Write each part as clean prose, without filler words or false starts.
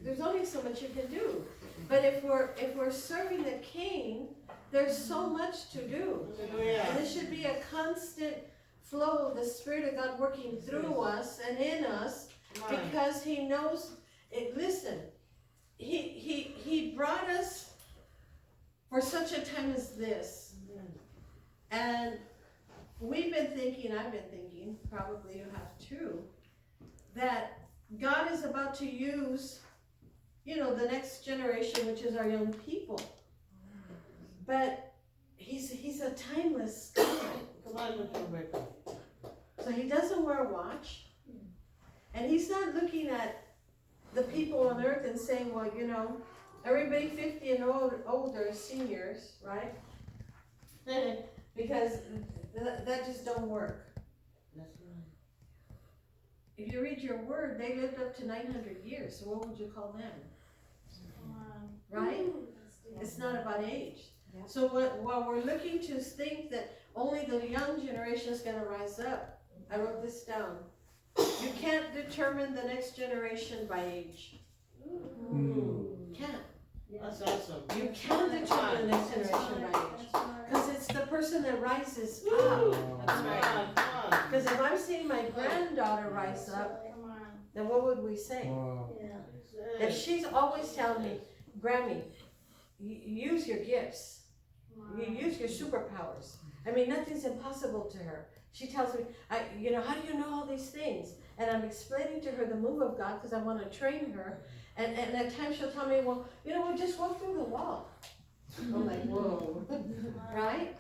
there's only so much you can do. But if we're serving the King, there's so much to do. And it should be a constant flow of the Spirit of God working through us and in us, because He knows it. Listen, He brought us for such a time as this. And we've been thinking, I've been thinking, probably you have too, that God is about to use, the next generation, which is our young people. But He's a timeless God. So He doesn't wear a watch. And He's not looking at the people on earth and saying, well, everybody 50 and older is seniors, right? Because that just don't work. That's right. If you read your word, they lived up to 900 years, so what would you call them? Right? It's not about age. So while we're looking to think that only the young generation is going to rise up, I wrote this down. You can't determine the next generation by age. Can't. That's awesome. You can determine the next generation by age. Because it's the person that rises up. That's right. Because if I'm seeing my granddaughter rise up, then what would we say? If she's always telling me, Grammy, use your gifts. You use your superpowers. I mean, nothing's impossible to her. She tells me, how do you know all these things? And I'm explaining to her the move of God because I want to train her. And at times she'll tell me, well, we just walk through the wall. I'm like, whoa, right?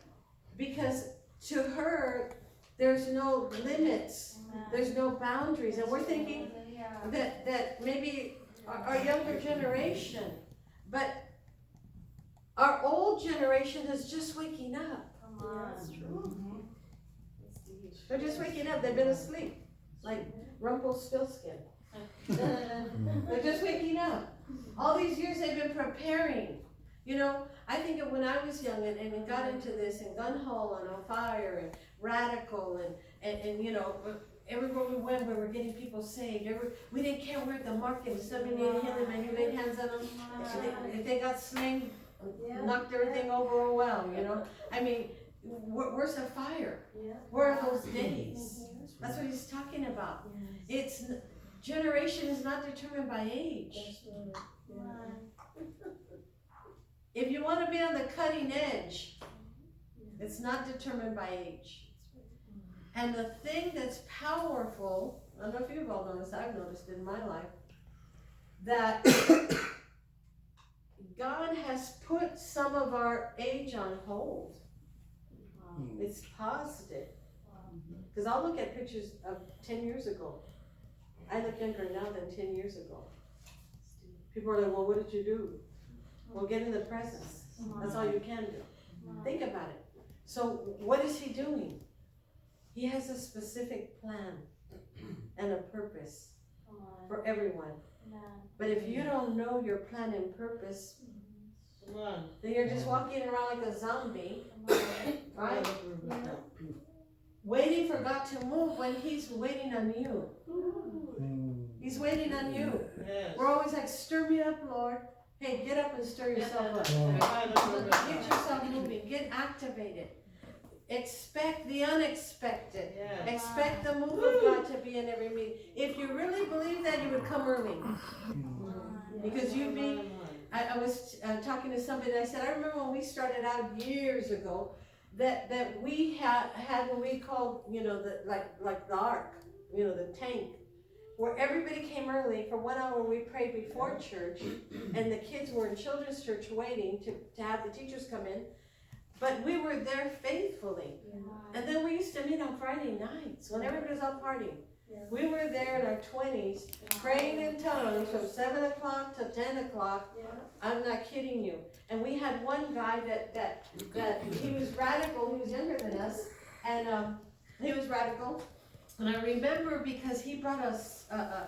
Because to her, there's no limits. There's no boundaries. And we're thinking that maybe our younger generation, but our old generation is just waking up. That's true. They're just waking up. They've been asleep, like Rumpelstiltskin. They're just waking up. All these years they've been preparing. I think of when I was young and got into this and gun-ho and on fire and radical and everywhere we went, we were getting people saved. We didn't care where the market was. Somebody needed healing, and you laid hands on them. If they got slain, knocked everything over. Oh well, I mean, where's the fire? Where are those days? That's what he's talking about. It's generation is not determined by age. If you want to be on the cutting edge, it's not determined by age. And the thing that's powerful, I don't know if you've all noticed, I've noticed in my life, that God has put some of our age on hold. It's paused it. Because I'll look at pictures of 10 years ago. I look younger now than 10 years ago. People are like, well, what did you do? Well, get in the presence. That's all you can do. Think about it. So what is he doing? He has a specific plan and a purpose for everyone. But if you don't know your plan and purpose, then you're just walking around like a zombie, right? Waiting for God to move when he's waiting on you. He's waiting on you. We're always like, stir me up, Lord. Hey, get up and stir yourself up. Get yourself moving. Get activated. Expect the unexpected. Expect the move of God to be in every meeting. If you really believe that, you would come early. Because you'd be, I was talking to somebody and I said, I remember when we started out years ago, that we had what we called, like the ark, the tank, where everybody came early. For 1 hour we prayed before church, and the kids were in children's church waiting to have the teachers come in. But we were there faithfully. And then we used to meet on Friday nights when everybody was out partying. We were there in our 20s, praying in tongues from 7 o'clock to 10 o'clock. I'm not kidding you. And we had one guy that he was radical. He was younger than us, and he was radical. And I remember because he brought us a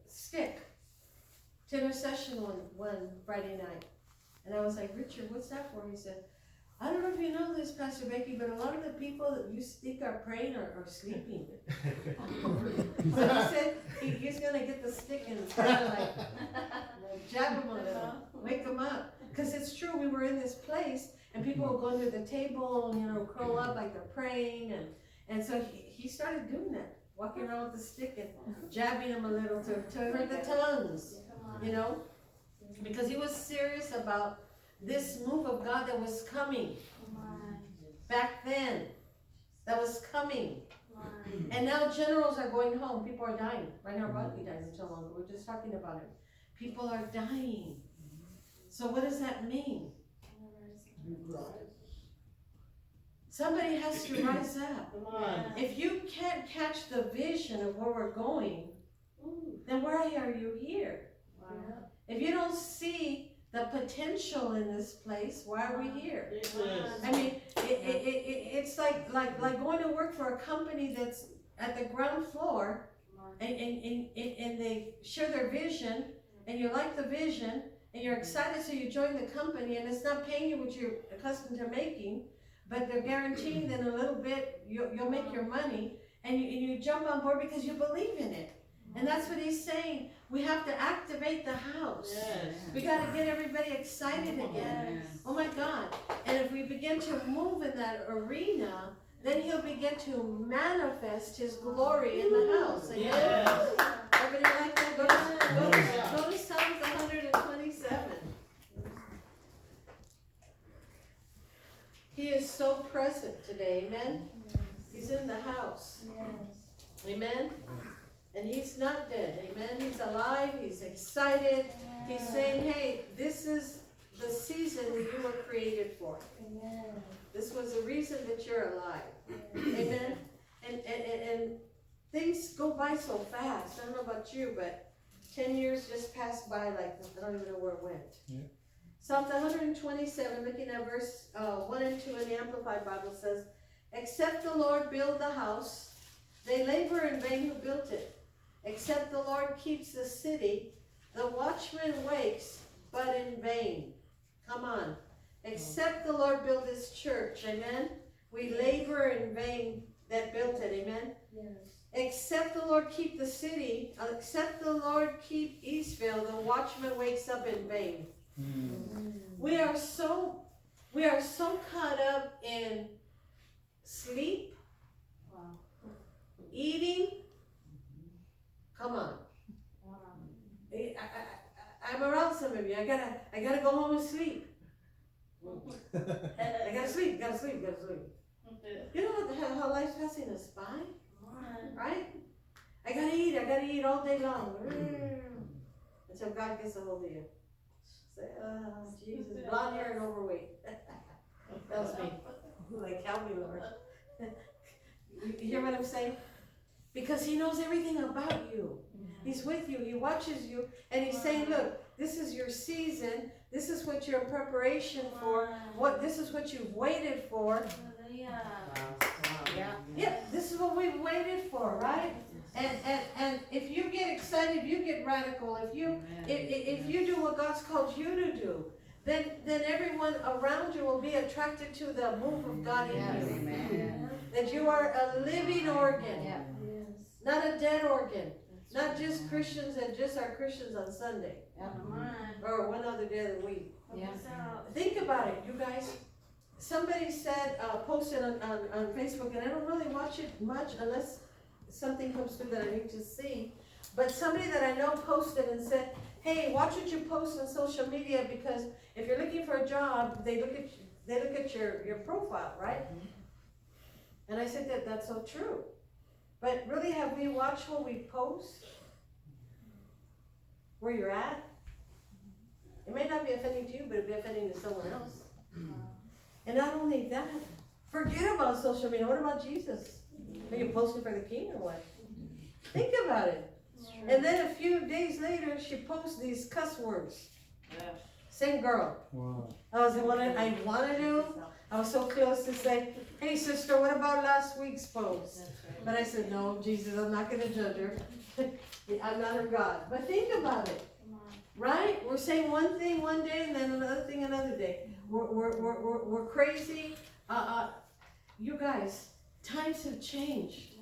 stick to intercession one Friday night. And I was like, Richard, what's that for? He said, I don't know if you know this, Pastor Becky, but a lot of the people that you think are praying are sleeping. So he said he's going to get the stick and it's kind of like, were in this place, and people would go under the table and, you know, curl up like they're praying, and so he started doing that, walking around with the stick and jabbing them a little to hurt the tongues, you know, because he was serious about this move of God that was coming back then, that was coming. And now generals are going home. People are dying. Right now, Rodney died not so long ago. We're just talking about him. People are dying. So what does that mean? Somebody has to rise up. If you can't catch the vision of where we're going, then why are you here? If you don't see the potential in this place, why are we here? I mean, it's like going to work for a company that's at the ground floor, and they share their vision, and you like the vision, and you're excited, so you join the company, and it's not paying you what you're accustomed to making, but they're guaranteeing that in a little bit you'll make your money, and you jump on board because you believe in it. And that's what he's saying. We have to activate the house. Yes. We got to get everybody excited again. Yes. Oh my God. And if we begin to move in that arena, then he'll begin to manifest his glory in the house. Amen? Yes. Everybody like that? Go to Psalms 127. He is so present today. Amen? He's in the house. Amen? And he's not dead, amen? He's alive, he's excited. He's saying, hey, this is the season that you were created for. Amen. This was the reason that you're alive. Amen? And things go by so fast. I don't know about you, but 10 years just passed by like I don't even know where it went. Yeah. Psalms 127, looking at verse 1 and 2 in the Amplified Bible says, except the Lord build the house, they labor in vain who built it. Except the Lord keeps the city, the watchman wakes, but in vain. Come on. Except the Lord build his church, amen? We labor in vain that built it, amen? Yes. Except the Lord keep the city, except the Lord keep Eastvale, the watchman wakes up in vain. We are so caught up in sleep, eating. Come on. I'm around some of you. I gotta go home and sleep. I gotta sleep. You know what how life's passing us by? Right? I gotta eat all day long. Until God gets a hold of you. Say, oh, Jesus, blonde hair and overweight. That was me. Like, help me, Lord. You hear what I'm saying? Because he knows everything about you. He's with you. He watches you. And he's saying, look, this is your season. This is what you're in preparation for. This is what you've waited for. Yeah, this is what we've waited for, right? And if you get excited, if you get radical, if you do what God's called you to do, then everyone around you will be attracted to the move of God in you. Amen. That you are a living organ. Yeah. Not a dead organ. Not just Christians that just are Christians on Sunday. Or one other day of the week. Yeah. Think about it, you guys. Somebody said, posted on Facebook, and I don't really watch it much unless something comes through that I need to see. But somebody that I know posted and said, hey, watch what you post on social media, because if you're looking for a job, they look at your profile, right? And I said that's so true. But really, have we watched what we post? Where you're at? It may not be offending to you, but it'll be offending to someone else. And not only that, forget about social media. What about Jesus? Are you posting for the king or what? Think about it. And then a few days later, she posts these cuss words. Same girl. Wow. I was I was so close to say, hey sister, what about last week's post? But I said, no, Jesus, I'm not going to judge her. I'm not her God. But think about it. Right? We're saying one thing one day and then another thing another day. We're crazy. You guys, times have changed.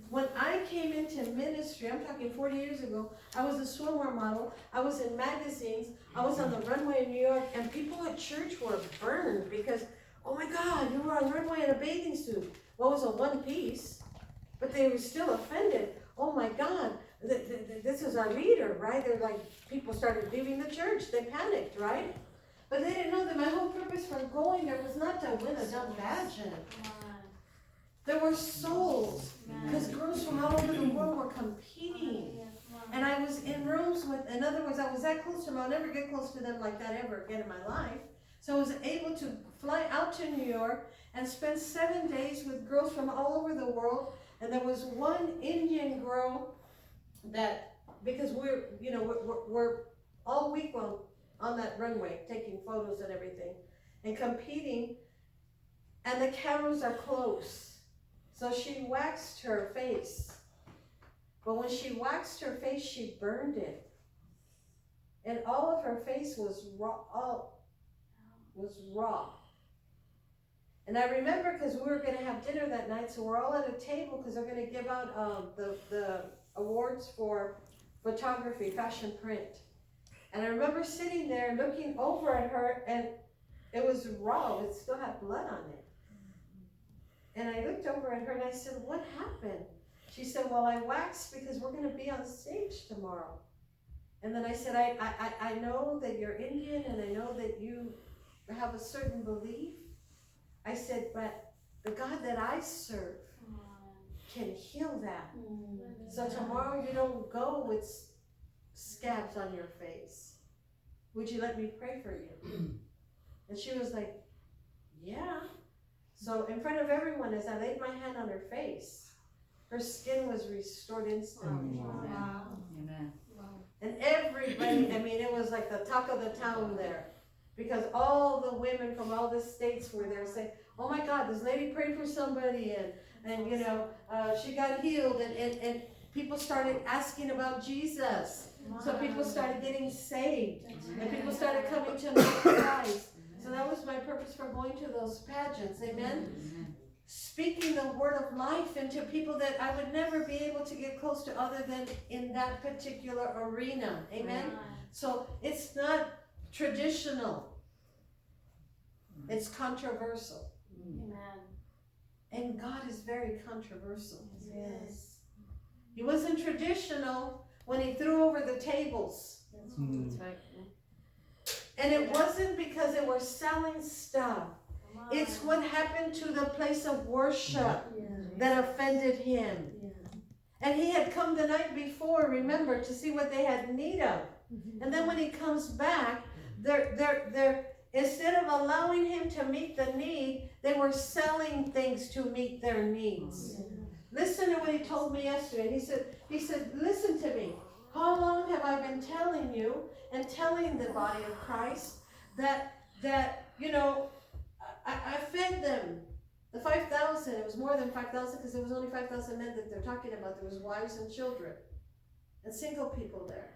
when I came into ministry, I'm talking 40 years ago, I was a swimwear model, I was in magazines, I was on the runway in New York, and people at church were burned because, oh my God, you were on runway in a bathing suit. Well, it was a one piece, but they were still offended. Oh my God, this is our leader, right? They're like, people started leaving the church, they panicked, right? But they didn't know that my whole purpose for going there was not to win a dumb pageant. There were souls, because girls from all over the world were competing. And I was in rooms with, in other words, I was that close to them. I'll never get close to them like that ever again in my life. So I was able to fly out to New York and spend 7 days with girls from all over the world. And there was one Indian girl that, because we're all week long on that runway, taking photos and everything, and competing, and the cameras are close. So she waxed her face. But when she waxed her face, she burned it. And all of her face was raw. And I remember because we were going to have dinner that night, so we're all at a table because they're going to give out the awards for photography, fashion print. And I remember sitting there looking over at her, and it was raw. It still had blood on it. And I looked over at her and I said, what happened? She said, well, I waxed because we're going to be on stage tomorrow. And then I said, I know that you're Indian and I know that you have a certain belief. I said, but the God that I serve can heal that. So tomorrow you don't go with scabs on your face. Would you let me pray for you? And she was like, yeah. So in front of everyone, as I laid my hand on her face, her skin was restored instantly. Wow. Amen. And everybody, I mean, it was like the talk of the town there. Because all the women from all the states were there saying, oh my God, this lady prayed for somebody and you know, she got healed, and people started asking about Jesus. So people started getting saved, and people started coming to know Christ. So that was my purpose for going to those pageants, amen? Speaking the word of life into people that I would never be able to get close to other than in that particular arena, amen? So it's not traditional, it's controversial. Amen. And God is very controversial. Yes. He wasn't traditional when he threw over the tables. That's right. And it wasn't because they were selling stuff. It's what happened to the place of worship that offended him. And he had come the night before, remember, to see what they had need of. And then when he comes back, they're instead of allowing him to meet the need, they were selling things to meet their needs. Listen to what he told me yesterday. He said, listen to me. How long have I been telling you and telling the body of Christ that you know, I fed them. The 5,000, it was more than 5,000 because there was only 5,000 men that they're talking about. There was wives and children and single people there.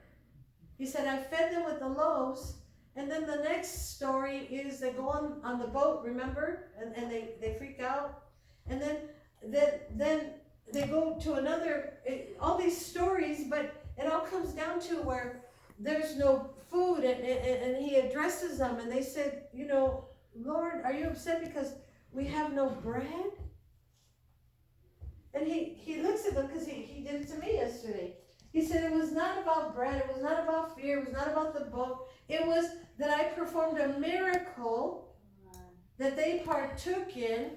He said, I fed them with the loaves. And then the next story is they go on the boat, remember? And they freak out. And then they go to another, all these stories, but it all comes down to where there's no food, and he addresses them, and they said, you know, Lord, are you upset because we have no bread? And he looks at them, because he did it to me yesterday. He said it was not about bread, it was not about fear, it was not about the boat. It was that I performed a miracle that they partook in,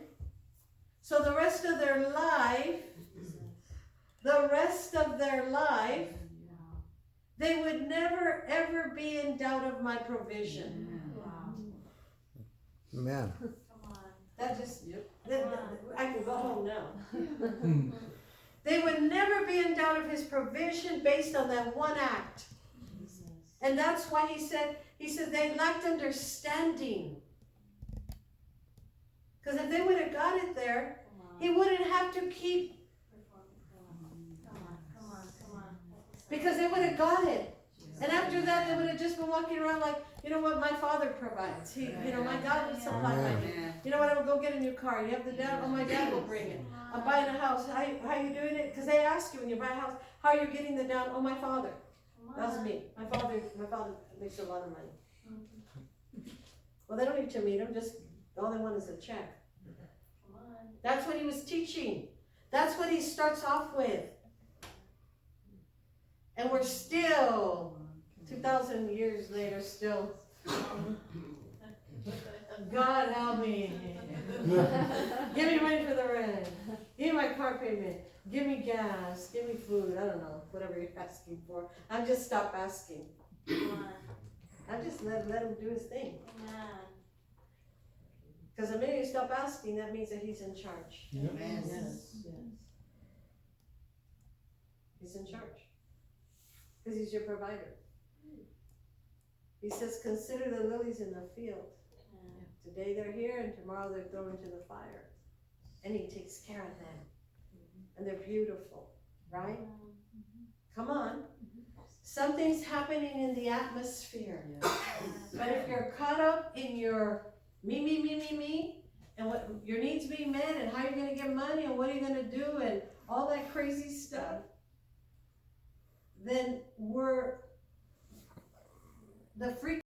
so the rest of their life, they would never, ever be in doubt of my provision. Amen. That just, I can go home now. They would never be in doubt of his provision based on that one act. And that's why he said they lacked understanding. Because if they would have got it there, he wouldn't have to keep. Because they would have got it. And after that, they would have just been walking around like, you know what, my Father provides. He, you know, my God will supply my need. You know what, I will go get a new car. You have the dad, oh, my dad will bring it. I'm buying a house. How you doing it? Because they ask you when you buy a house, how you're getting the down. Oh, my father. That's me. My father makes a lot of money. Well, they don't need to meet him. Just all they want is a check. That's what he was teaching. That's what he starts off with. And we're still 2,000 years later, still. God help me. Give me money for the rent. Give me my car payment. Give me gas. Give me food. I don't know. Whatever you're asking for. I'm just stop asking. I just let him do his thing. Because the minute you stop asking, that means that he's in charge. Yes. Yes. He's in charge. Because he's your provider. He says, consider the lilies in the field. Today they're here and tomorrow they're thrown into the fire. And he takes care of them. And they're beautiful, right? Come on. Something's happening in the atmosphere. But if you're caught up in your me, and what your needs being met and how you're going to get money and what are you going to do and all that crazy stuff, then the freak